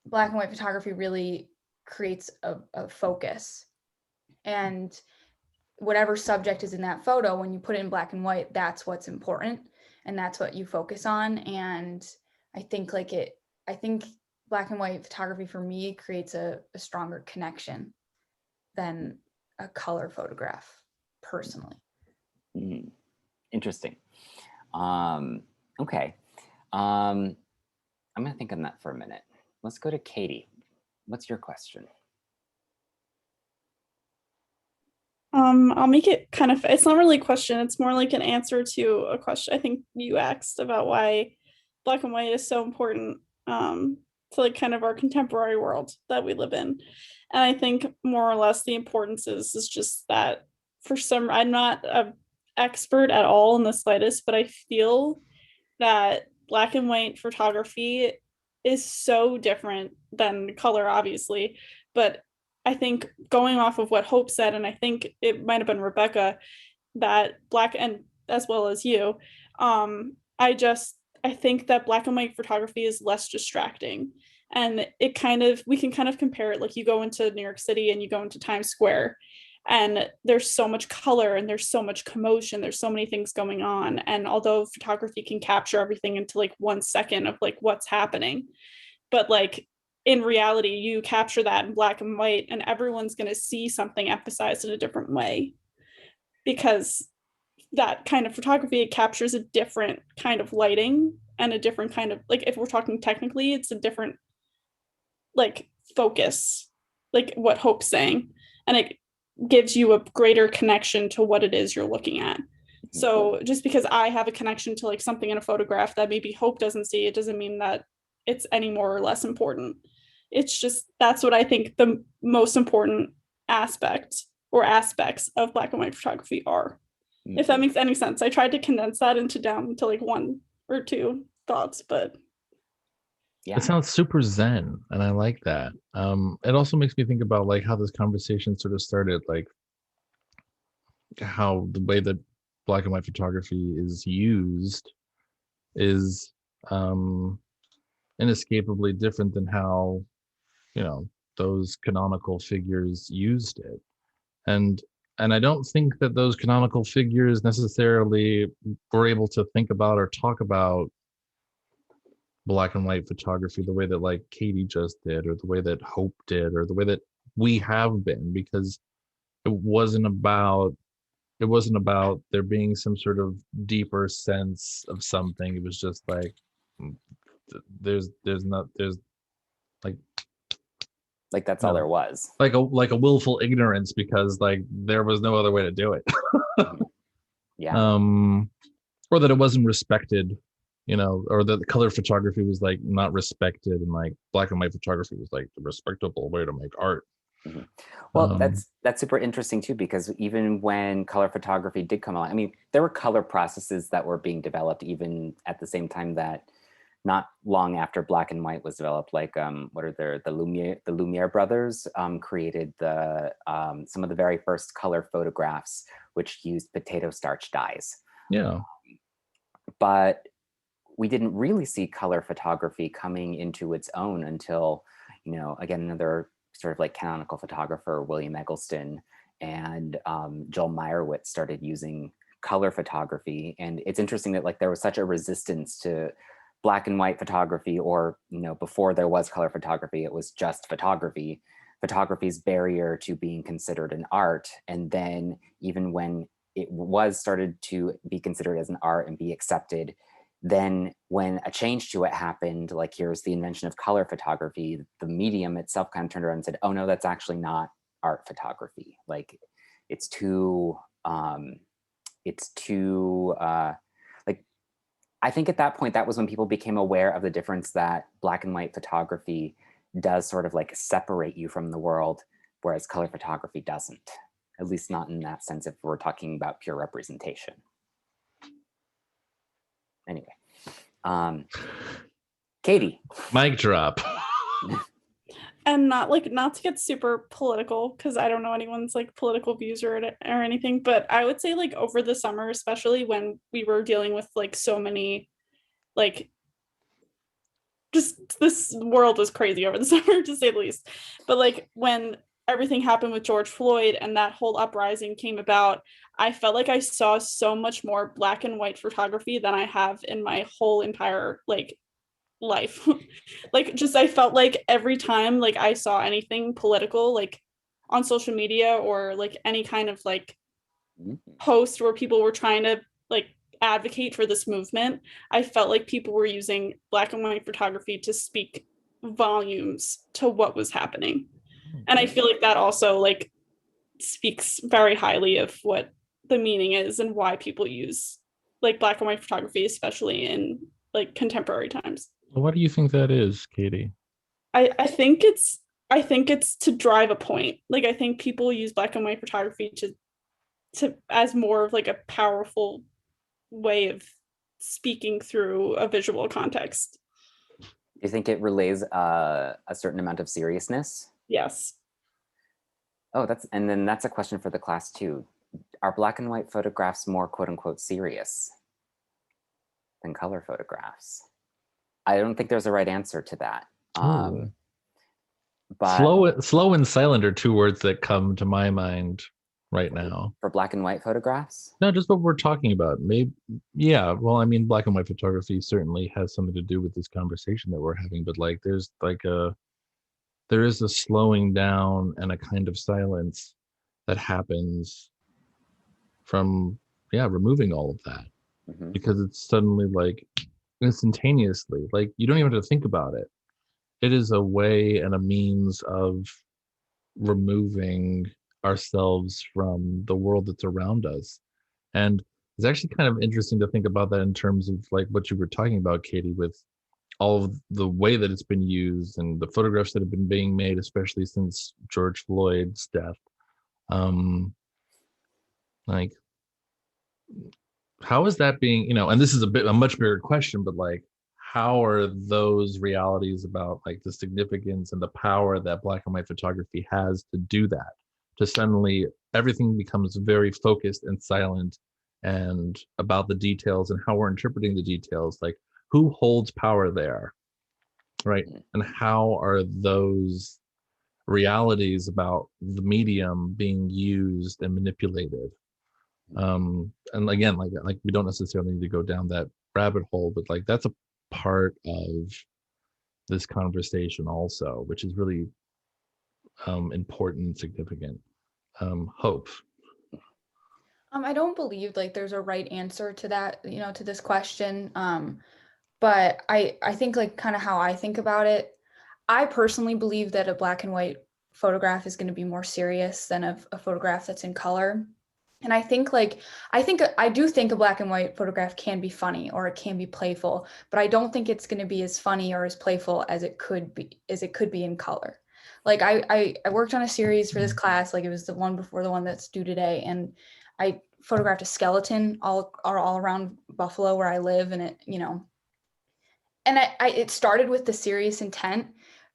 black and white photography really creates a focus, and whatever subject is in that photo, when you put it in black and white, that's what's important and that's what you focus on. And I think black and white photography for me creates a stronger connection than a color photograph personally. Interesting. Okay. I'm gonna think on that for a minute. Let's go to Katie. What's your question? I'll make it kind of, it's not really a question, it's more like an answer to a question I think you asked about why black and white is so important to like kind of our contemporary world that we live in. And I think more or less the importance is just that I'm not an expert at all in the slightest, but I feel that black and white photography is so different than color, obviously. But I think going off of what Hope said, and I think it might have been Rebecca, that black, and as well as you, I think that black and white photography is less distracting. And we can kind of compare it, like you go into New York City and you go into Times Square and there's so much color and there's so much commotion, there's so many things going on. And although photography can capture everything into like 1 second of like what's happening, but like in reality, you capture that in black and white and everyone's going to see something emphasized in a different way, because that kind of photography, it captures a different kind of lighting and a different kind of, like if we're talking technically, it's a different like focus, like what Hope's saying, and it gives you a greater connection to what it is you're looking at. So just because I have a connection to like something in a photograph that maybe Hope doesn't see, it doesn't mean that it's any more or less important. It's just, that's what I think the most important aspects of black and white photography are. If that makes any sense. I tried to condense that down to like 1 or 2 thoughts, but yeah, it sounds super zen, and I like that. It also makes me think about like how this conversation sort of started, like how the way that black and white photography is used is inescapably different than how those canonical figures used it. And I don't think that those canonical figures necessarily were able to think about or talk about black and white photography the way that like Katie just did, or the way that Hope did, or the way that we have been, because it wasn't about there being some sort of deeper sense of something. It was just like there's like that's all there was, like a willful ignorance, because like there was no other way to do it. Yeah. Or that it wasn't respected, or that the color photography was like not respected, and like black and white photography was like the respectable way to make art. Well, that's super interesting too, because even when color photography did come along, I mean, there were color processes that were being developed even at the same time that not long after black and white was developed, like what are the Lumiere brothers created some of the very first color photographs, which used potato starch dyes. Yeah. But we didn't really see color photography coming into its own until, again, another sort of like canonical photographer, William Eggleston, and Joel Meyerowitz started using color photography. And it's interesting that like there was such a resistance to black and white photography, or before there was color photography, it was just photography's barrier to being considered an art. And then even when it was started to be considered as an art and be accepted, then when a change to it happened, like here's the invention of color photography, the medium itself kind of turned around and said, oh no, that's actually not art photography. Like it's too like, I think at that point, that was when people became aware of the difference that black and white photography does sort of like separate you from the world, whereas color photography doesn't, at least not in that sense if we're talking about pure representation. Anyway, Katie. Mic drop. And not to get super political, because I don't know anyone's like political views or anything, but I would say like over the summer, especially when we were dealing with like so many, like just this world was crazy over the summer, to say the least. But like when everything happened with George Floyd and that whole uprising came about, I felt like I saw so much more black and white photography than I have in my whole entire like life. Like just I felt like every time like I saw anything political like on social media or like any kind of like post where people were trying to like advocate for this movement, I felt like people were using black and white photography to speak volumes to what was happening. And I feel like that also like speaks very highly of what the meaning is and why people use like black and white photography, especially in like contemporary times. What do you think that is, Katie? I think it's to drive a point. Like I think people use black and white photography to as more of like a powerful way of speaking through a visual context. Do you think it relays a certain amount of seriousness? Yes. Oh, that's a question for the class too. Are black and white photographs more quote unquote serious than color photographs? I don't think there's a right answer to that. But slow and silent are two words that come to my mind right now. For black and white photographs? No, just what we're talking about. Maybe, yeah. Well, I mean, black and white photography certainly has something to do with this conversation that we're having. But like, there is a slowing down and a kind of silence that happens from removing all of that, because it's suddenly like instantaneously, like you don't even have to think about it. It is a way and a means of removing ourselves from the world that's around us. And it's actually kind of interesting to think about that in terms of like what you were talking about, Katie, with all of the way that it's been used and the photographs that have been being made, especially since George Floyd's death. Like, how is that being, and this is a much bigger question, but like, how are those realities about like the significance and the power that black and white photography has to do that, to suddenly everything becomes very focused and silent and about the details and how we're interpreting the details, like who holds power there, right? And how are those realities about the medium being used and manipulated? And again, like we don't necessarily need to go down that rabbit hole, but like that's a part of this conversation also, which is really important and significant. Hope. I don't believe like there's a right answer to that, to this question. But I think like kind of how I think about it, I personally believe that a black and white photograph is going to be more serious than a photograph that's in color. And I do think a black and white photograph can be funny or it can be playful, but I don't think it's going to be as funny or as playful as it could be in color. Like I worked on a series for this class, like it was the one before the one that's due today, and I photographed a skeleton all around Buffalo where I live, and it, and it started with the serious intent,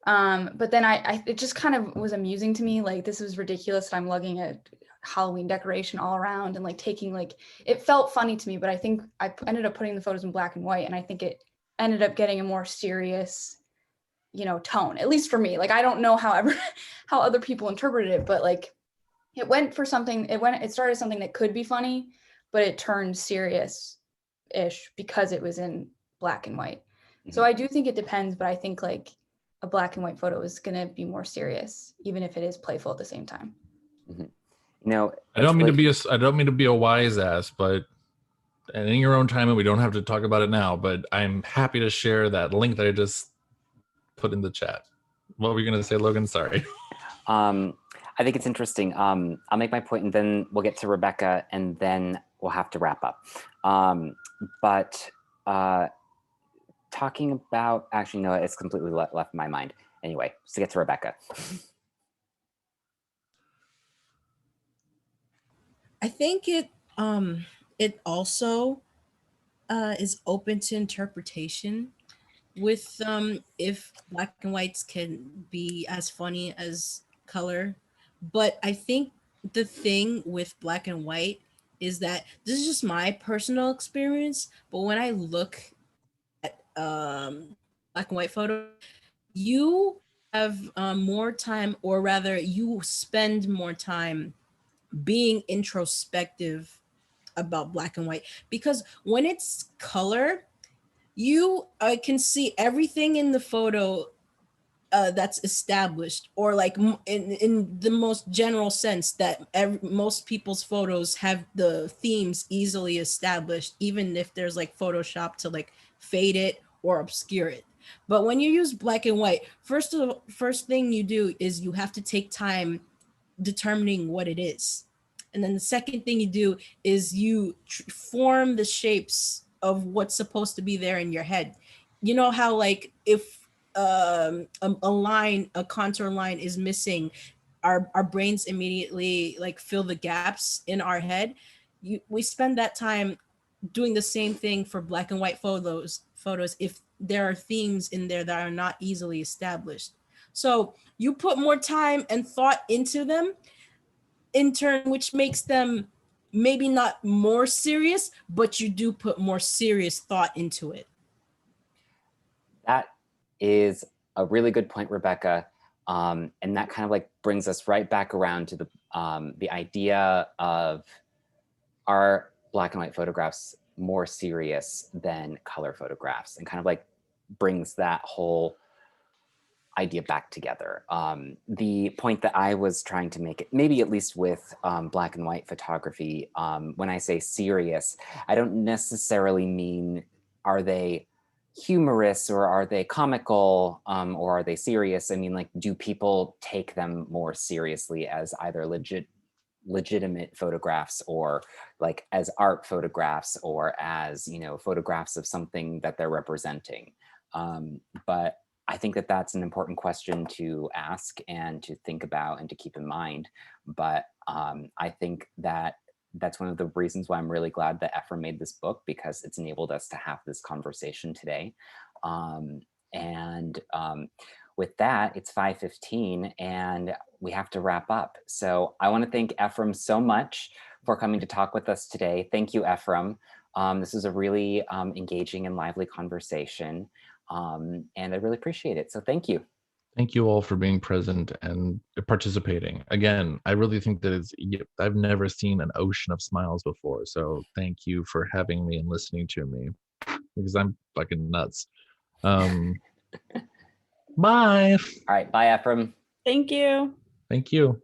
but then it just kind of was amusing to me. Like, this was ridiculous. I'm lugging a Halloween decoration all around and like taking, like, it felt funny to me, but I think I ended up putting the photos in black and white, and I think it ended up getting a more serious, tone, at least for me. Like, I don't know how other people interpreted it, but like, it started something that could be funny, but it turned serious-ish because it was in black and white. So I do think it depends, but I think like a black and white photo is going to be more serious, even if it is playful at the same time. I don't mean to be a wise ass, but and in your own time, and we don't have to talk about it now, but I'm happy to share that link that I just put in the chat. What were you going to say, Logan? Sorry. I think it's interesting. I'll make my point, and then we'll get to Rebecca, and then we'll have to wrap up. But talking about, actually, no, it's completely left my mind. Anyway, so get to Rebecca. I think it also is open to interpretation with if black and whites can be as funny as color. But I think the thing with black and white is that this is just my personal experience, but when I look at black and white photo, you have more time, or rather you spend more time being introspective about black and white, because when it's color, you can see everything in the photo that's established, or like in the most general sense that most people's photos have the themes easily established, even if there's like Photoshop to like fade it or obscure it. But when you use black and white, first thing you do is you have to take time determining what it is. And then the second thing you do is you form the shapes of what's supposed to be there in your head. You know how like if a contour line is missing, our brains immediately like fill the gaps in our head. We spend that time doing the same thing for black and white photos if there are themes in there that are not easily established. So you put more time and thought into them in turn, which makes them maybe not more serious, but you do put more serious thought into it. That is a really good point, Rebecca. And that kind of like brings us right back around to the idea of, are black and white photographs more serious than color photographs, and kind of like brings that whole idea back together. The point that I was trying to make, maybe at least with black and white photography, when I say serious, I don't necessarily mean, are they humorous or are they comical, or are they serious? I mean, like, do people take them more seriously as either legitimate photographs, or like as art photographs, or as, photographs of something that they're representing? But I think that that's an important question to ask and to think about and to keep in mind. But I think that that's one of the reasons why I'm really glad that Efrem made this book, because it's enabled us to have this conversation today. With that, it's 5:15 and we have to wrap up. So I want to thank Efrem so much for coming to talk with us today. Thank you, Efrem. This was a really engaging and lively conversation. And I really appreciate it. So thank you. Thank you all for being present and participating. Again, I really think that I've never seen an ocean of smiles before. So thank you for having me and listening to me, because I'm fucking nuts. Bye. All right. Bye, Efrem. Thank you. Thank you.